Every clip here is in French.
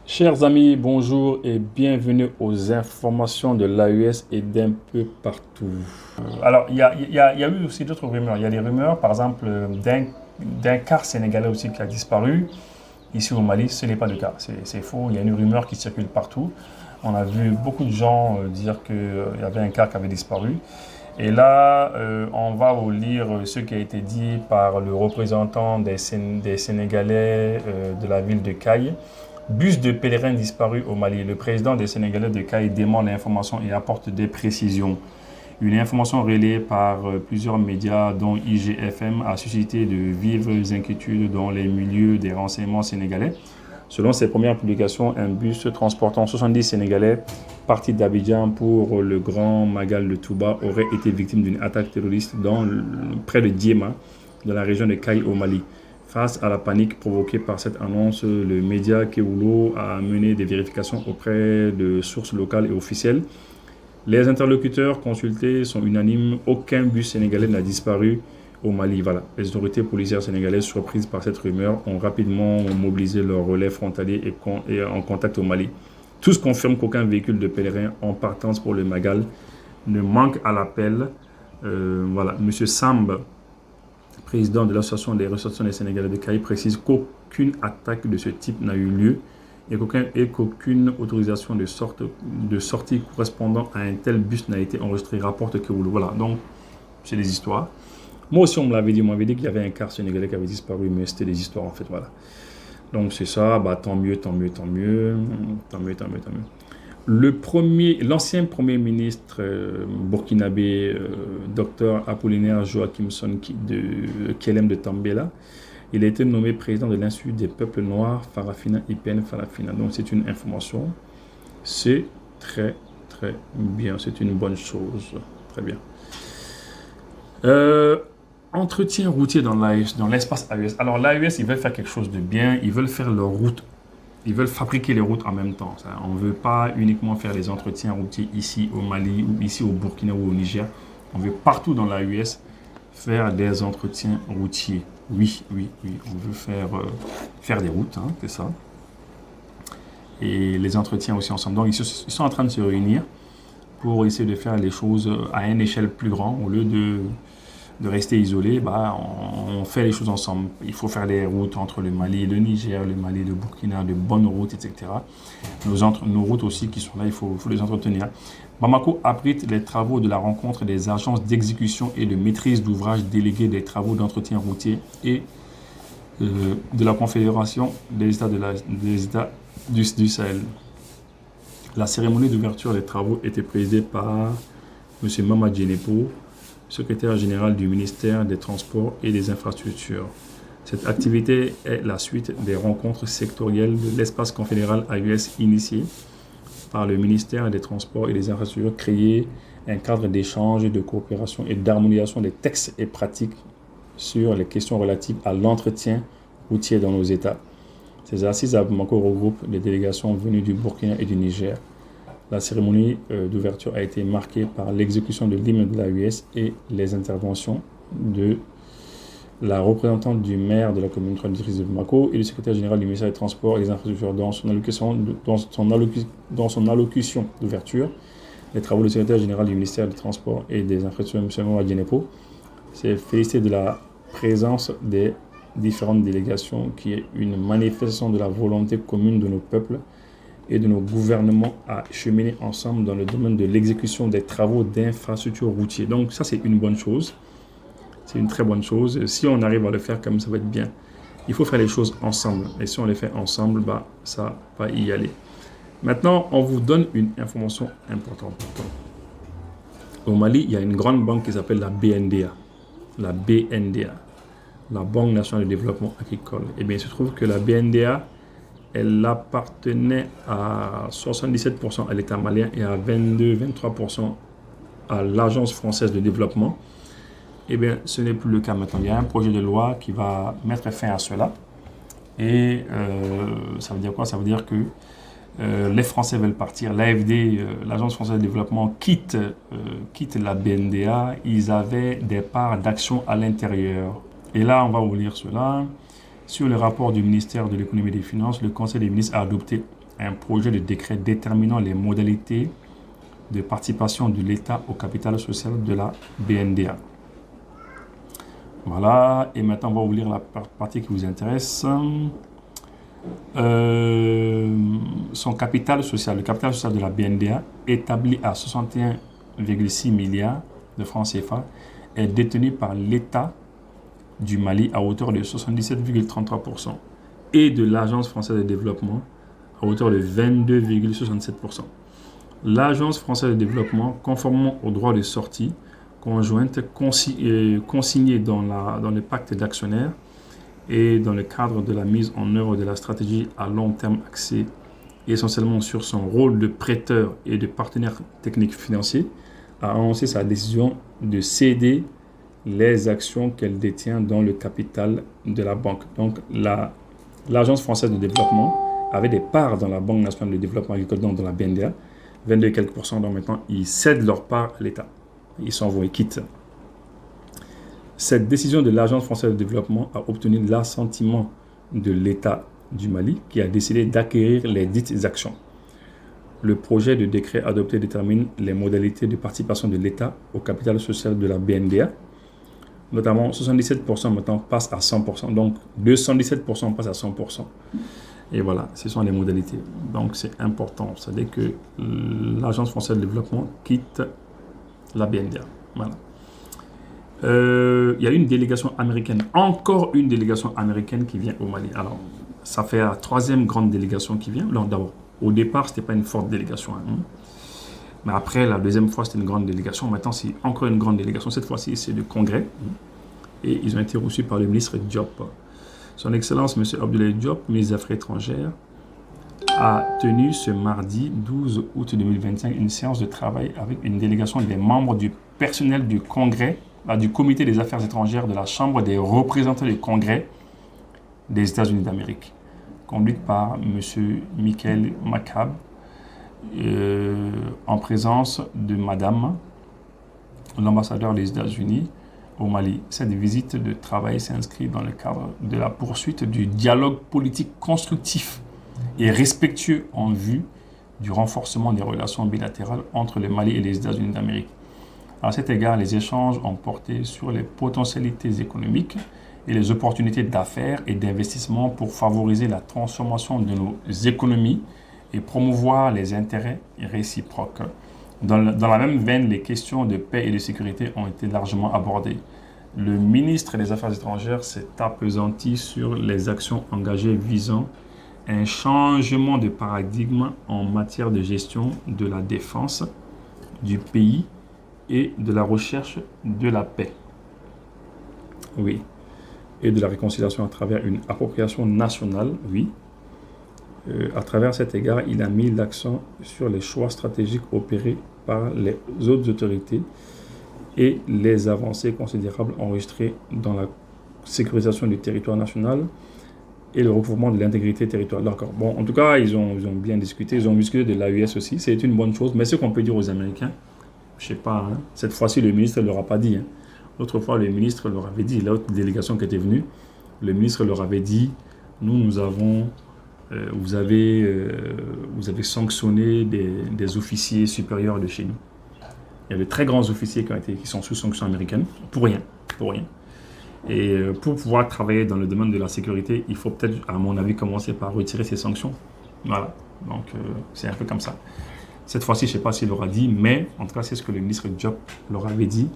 Chers amis, bonjour et bienvenue aux informations de l'AES et d'un peu partout. Alors, il y a eu aussi d'autres rumeurs. Il y a des rumeurs, par exemple, d'un car sénégalais aussi qui a disparu ici au Mali. Ce n'est pas le cas, c'est faux. Il y a une rumeur qui circule partout. On a vu beaucoup de gens dire qu'il y avait un car qui avait disparu. Et là, on va vous lire ce qui a été dit par le représentant des Sénégalais de la ville de Caille. Bus de pèlerins disparus au Mali. Le président des Sénégalais de Caille dément l'information et apporte des précisions. Une information relayée par plusieurs médias, dont IGFM, a suscité de vives inquiétudes dans les milieux des renseignements sénégalais. Selon ses premières publications, un bus transportant 70 Sénégalais partis d'Abidjan pour le Grand Magal de Touba aurait été victime d'une attaque terroriste près de Diema, dans la région de Caille au Mali. Face à la panique provoquée par cette annonce, le média Kewoulo a mené des vérifications auprès de sources locales et officielles. Les interlocuteurs consultés sont unanimes, aucun bus sénégalais n'a disparu au Mali. Voilà. Les autorités policières sénégalaises, surprises par cette rumeur, ont rapidement mobilisé leur relais frontalier et en contact au Mali. Tous confirment qu'aucun véhicule de pèlerins en partance pour le Magal ne manque à l'appel. Voilà. Monsieur Samb, président de l'association des ressortissants des Sénégalais de Caille, précise qu'aucune attaque de ce type n'a eu lieu et qu'aucune autorisation de sortie correspondant à un tel bus n'a été enregistrée, rapporte Kewoulo. Voilà, donc c'est des histoires. Moi aussi, on m'avait dit qu'il y avait un car sénégalais qui avait disparu, mais c'était des histoires en fait, voilà. Donc c'est ça, bah tant mieux, tant mieux, tant mieux, tant mieux, tant mieux, tant mieux. L'ancien premier ministre burkinabé, Dr Apollinaire Joachimson de Kelem de Tambela, il a été nommé président de l'Institut des peuples noirs Farafina IPN Farafina. Donc c'est une information, c'est très très bien, c'est une bonne chose, très bien. Entretien routier dans l'espace AES. Alors l'AES, ils veulent faire quelque chose de bien, ils veulent faire leur route. Ils veulent fabriquer les routes en même temps. On ne veut pas uniquement faire les entretiens routiers ici au Mali ou ici au Burkina ou au Niger. On veut partout dans l'AES faire des entretiens routiers. Oui, oui, oui. On veut faire des routes, hein, c'est ça. Et les entretiens aussi ensemble. Donc, ils sont en train de se réunir pour essayer de faire les choses à une échelle plus grande. Au lieu de rester isolé, bah, on fait les choses ensemble. Il faut faire des routes entre le Mali et le Niger, le Mali et le Burkina, de bonnes routes, etc. Nos routes aussi qui sont là, il faut les entretenir. Bamako abrite les travaux de la rencontre des agences d'exécution et de maîtrise d'ouvrage déléguées des travaux d'entretien routier et de la Confédération des États du Sahel. La cérémonie d'ouverture des travaux était présidée par M. Mama Djenepo, secrétaire général du ministère des Transports et des Infrastructures. Cette activité est la suite des rencontres sectorielles de l'espace confédéral AUS initiées par le ministère des Transports et des Infrastructures, créer un cadre d'échange, de coopération et d'harmonisation des textes et pratiques sur les questions relatives à l'entretien routier dans nos États. Ces assises à Bamako regroupent les délégations venues du Burkina et du Niger. La cérémonie d'ouverture a été marquée par l'exécution de l'hymne de l'AUS et les interventions de la représentante du maire de la commune traditrice de Bamako et du secrétaire général du ministère des Transports et des Infrastructures dans son allocution d'ouverture. Les travaux du secrétaire général du ministère des Transports et des Infrastructures, M. Moua Djenepo, s'est félicité de la présence des différentes délégations qui est une manifestation de la volonté commune de nos peuples et de nos gouvernements à cheminer ensemble dans le domaine de l'exécution des travaux d'infrastructures routières. Donc ça, c'est une bonne chose. C'est une très bonne chose. Si on arrive à le faire comme ça va être bien. Il faut faire les choses ensemble. Et si on les fait ensemble, bah, ça va y aller. Maintenant, on vous donne une information importante. Au Mali, il y a une grande banque qui s'appelle la BNDA. La BNDA, la Banque nationale de développement agricole. Eh bien, il se trouve que la BNDA, elle appartenait à 77% à l'État malien et à 22-23% à l'Agence française de développement. Eh bien, ce n'est plus le cas maintenant. Il y a un projet de loi qui va mettre fin à cela. Et ça veut dire quoi? Ça veut dire que les Français veulent partir. L'AFD, l'Agence française de développement, quitte la BNDA. Ils avaient des parts d'action à l'intérieur. Et là, on va vous lire cela. Sur le rapport du ministère de l'économie et des finances, le Conseil des ministres a adopté un projet de décret déterminant les modalités de participation de l'État au capital social de la BNDA. Voilà, et maintenant on va vous lire la partie qui vous intéresse. Son capital social, le capital social de la BNDA, établi à 61,6 milliards de francs CFA, est détenu par l'État du Mali à hauteur de 77,33% et de l'Agence française de développement à hauteur de 22,67%. L'Agence française de développement, conformément au droit de sortie conjointe consigné dans le pacte d'actionnaires et dans le cadre de la mise en œuvre de la stratégie à long terme axée essentiellement sur son rôle de prêteur et de partenaire technique financier, a annoncé sa décision de céder les actions qu'elle détient dans le capital de la banque. Donc, l'Agence française de développement avait des parts dans la Banque nationale de développement agricole, donc dans la BNDA, 22 et quelques %. Donc maintenant, ils cèdent leur part à l'État. Ils s'en vont, ils quittent. Cette décision de l'Agence française de développement a obtenu l'assentiment de l'État du Mali qui a décidé d'acquérir les dites actions. Le projet de décret adopté détermine les modalités de participation de l'État au capital social de la BNDA. Notamment, 77% maintenant passe à 100%. Donc, 217% passe à 100%. Et voilà, ce sont les modalités. Donc, c'est important. C'est-à-dire que l'Agence française de développement quitte la BNDA. Voilà. Il y a une délégation américaine, encore une délégation américaine qui vient au Mali. Alors, ça fait la troisième grande délégation qui vient. Alors, d'abord, au départ, ce n'était pas une forte délégation. Mais après, la deuxième fois, c'était une grande délégation. Maintenant, c'est encore une grande délégation. Cette fois-ci, c'est le Congrès. Et ils ont été reçus par le ministre Diop. Son Excellence, M. Abdoulaye Diop, ministre des Affaires étrangères, a tenu ce mardi 12 août 2025 une séance de travail avec une délégation des membres du personnel du Congrès, du Comité des Affaires étrangères de la Chambre des représentants du Congrès des États-Unis d'Amérique, conduite par M. Michael McCabe, en présence de Madame l'ambassadeur des États-Unis au Mali. Cette visite de travail s'inscrit dans le cadre de la poursuite du dialogue politique constructif et respectueux en vue du renforcement des relations bilatérales entre le Mali et les États-Unis d'Amérique. À cet égard, les échanges ont porté sur les potentialités économiques et les opportunités d'affaires et d'investissement pour favoriser la transformation de nos économies et promouvoir les intérêts réciproques. Dans la même veine, les questions de paix et de sécurité ont été largement abordées. Le ministre des Affaires étrangères s'est appesanti sur les actions engagées visant un changement de paradigme en matière de gestion de la défense du pays et de la recherche de la paix. Oui. Et de la réconciliation à travers une appropriation nationale, oui. À travers cet égard, il a mis l'accent sur les choix stratégiques opérés par les autres autorités et les avancées considérables enregistrées dans la sécurisation du territoire national et le recouvrement de l'intégrité territoriale. D'accord. Bon, en tout cas, ils ont bien discuté. Ils ont discuté de l'AES aussi. C'est une bonne chose. Mais ce qu'on peut dire aux Américains, je ne sais pas, cette fois-ci, le ministre ne leur a pas dit. L'autre fois, le ministre leur avait dit, l'autre délégation qui était venue, le ministre leur avait dit, nous avons... vous avez sanctionné des officiers supérieurs de chez nous. Il y a de très grands officiers qui sont sous sanction américaine, pour rien. Et pour pouvoir travailler dans le domaine de la sécurité, il faut peut-être, à mon avis, commencer par retirer ces sanctions. Voilà, donc c'est un peu comme ça. Cette fois-ci, je ne sais pas s'il l'aura dit, mais en tout cas, c'est ce que le ministre Diop leur avait dit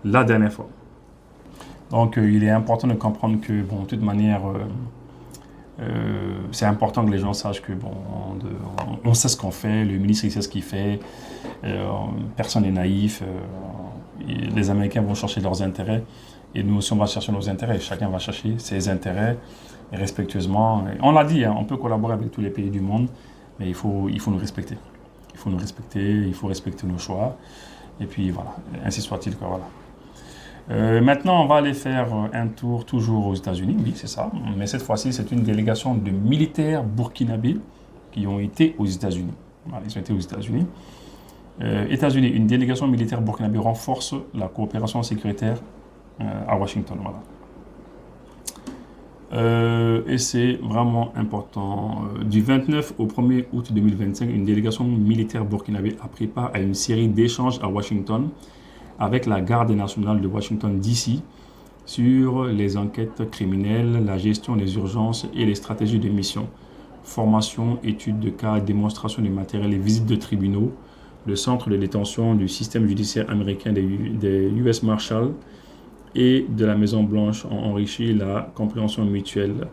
la dernière fois. Donc, il est important de comprendre que, bon, de toute manière... c'est important que les gens sachent que on sait ce qu'on fait, le ministre il sait ce qu'il fait, personne n'est naïf, les Américains vont chercher leurs intérêts et nous aussi on va chercher nos intérêts, chacun va chercher ses intérêts et respectueusement. On l'a dit, on peut collaborer avec tous les pays du monde, mais il faut nous respecter. Il faut nous respecter, il faut respecter nos choix et puis voilà, ainsi soit-il que voilà. Maintenant, on va aller faire un tour toujours aux États-Unis, oui, c'est ça. Mais cette fois-ci, c'est une délégation de militaires burkinabés qui ont été aux États-Unis. Voilà, ils ont été aux États-Unis. États-Unis, une délégation militaire burkinabé renforce la coopération sécuritaire à Washington. Et c'est vraiment important. Du 29 au 1er août 2025, une délégation militaire burkinabé a pris part à une série d'échanges à Washington avec la garde nationale de Washington DC sur les enquêtes criminelles, la gestion des urgences et les stratégies de mission. Formation, études de cas, démonstration du matériel et visites de tribunaux. Le centre de détention du système judiciaire américain des US Marshals et de la Maison-Blanche ont enrichi la compréhension mutuelle.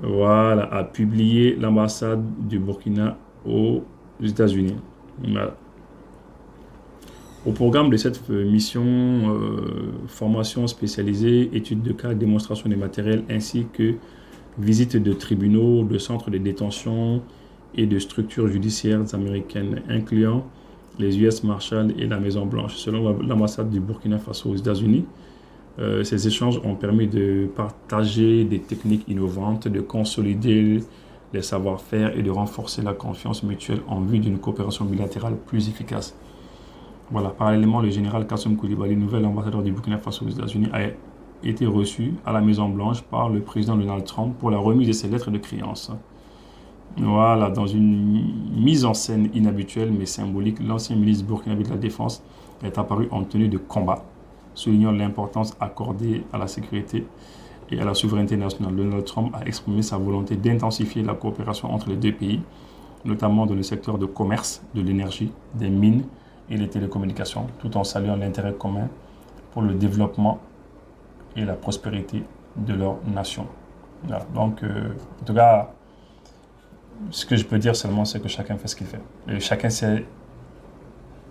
Voilà, a publié l'ambassade du Burkina aux États-Unis. Voilà. Au programme de cette mission, formation spécialisée, études de cas, démonstration des matériels, ainsi que visite de tribunaux, de centres de détention et de structures judiciaires américaines, incluant les US Marshals et la Maison-Blanche. Selon l'ambassade du Burkina Faso aux États-Unis, ces échanges ont permis de partager des techniques innovantes, de consolider les savoir-faire et de renforcer la confiance mutuelle en vue d'une coopération bilatérale plus efficace. Voilà, parallèlement, le général Kassoum Koulibaly, nouvel ambassadeur du Burkina Faso aux États-Unis, a été reçu à la Maison-Blanche par le président Donald Trump pour la remise de ses lettres de créance. Voilà, dans une mise en scène inhabituelle mais symbolique, l'ancien ministre burkinabé de la Défense est apparu en tenue de combat, soulignant l'importance accordée à la sécurité et à la souveraineté nationale. Donald Trump a exprimé sa volonté d'intensifier la coopération entre les deux pays, notamment dans le secteur de commerce, de l'énergie, des mines et les télécommunications, tout en saluant l'intérêt commun pour le développement et la prospérité de leur nation. Voilà. Donc, en tout cas, ce que je peux dire seulement, c'est que chacun fait ce qu'il fait. Et chacun sait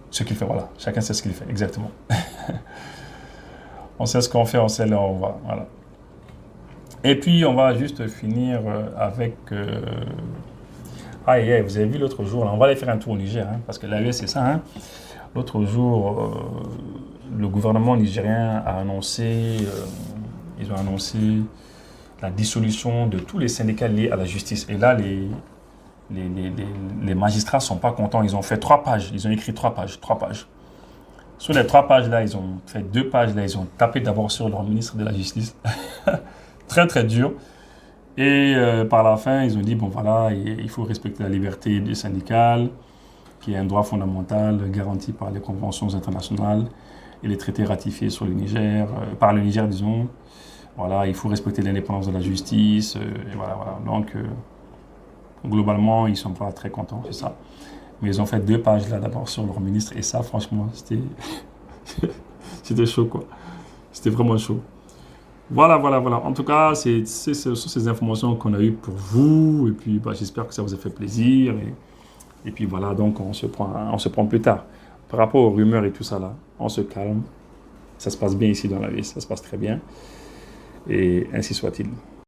ce qu'il fait, voilà. Chacun sait ce qu'il fait, exactement. On sait ce qu'on fait, on sait là où on va, voilà. Et puis, on va juste finir avec... Aïe, aïe, vous avez vu l'autre jour, là, on va aller faire un tour au Niger, hein, parce que l'AES, c'est ça, hein. L'autre jour, le gouvernement nigérien a annoncé, ils ont annoncé la dissolution de tous les syndicats liés à la justice. Et là, les magistrats ne sont pas contents. Ils ont fait 3 pages. Ils ont écrit 3 pages. Sur les 3 pages, là, ils ont fait 2 pages. Là, ils ont tapé d'abord sur leur ministre de la Justice. Très, très dur. Et par la fin, ils ont dit, bon, voilà, il faut respecter la liberté syndicale, qui est un droit fondamental garanti par les conventions internationales et les traités ratifiés sur le Niger, par le Niger, disons. Voilà, il faut respecter l'indépendance de la justice. Et voilà, voilà. Donc, globalement, ils ne sont pas très contents, c'est ça. Mais ils ont fait 2 pages là d'abord sur leur ministre. Et ça, franchement, c'était chaud, quoi. C'était vraiment chaud. Voilà, voilà, voilà. En tout cas, ce sont ces informations qu'on a eues pour vous. Et puis, bah, j'espère que ça vous a fait plaisir. Et puis voilà, donc on se prend plus tard. Par rapport aux rumeurs et tout ça là, on se calme. Ça se passe bien ici dans la vie, ça se passe très bien. Et ainsi soit-il.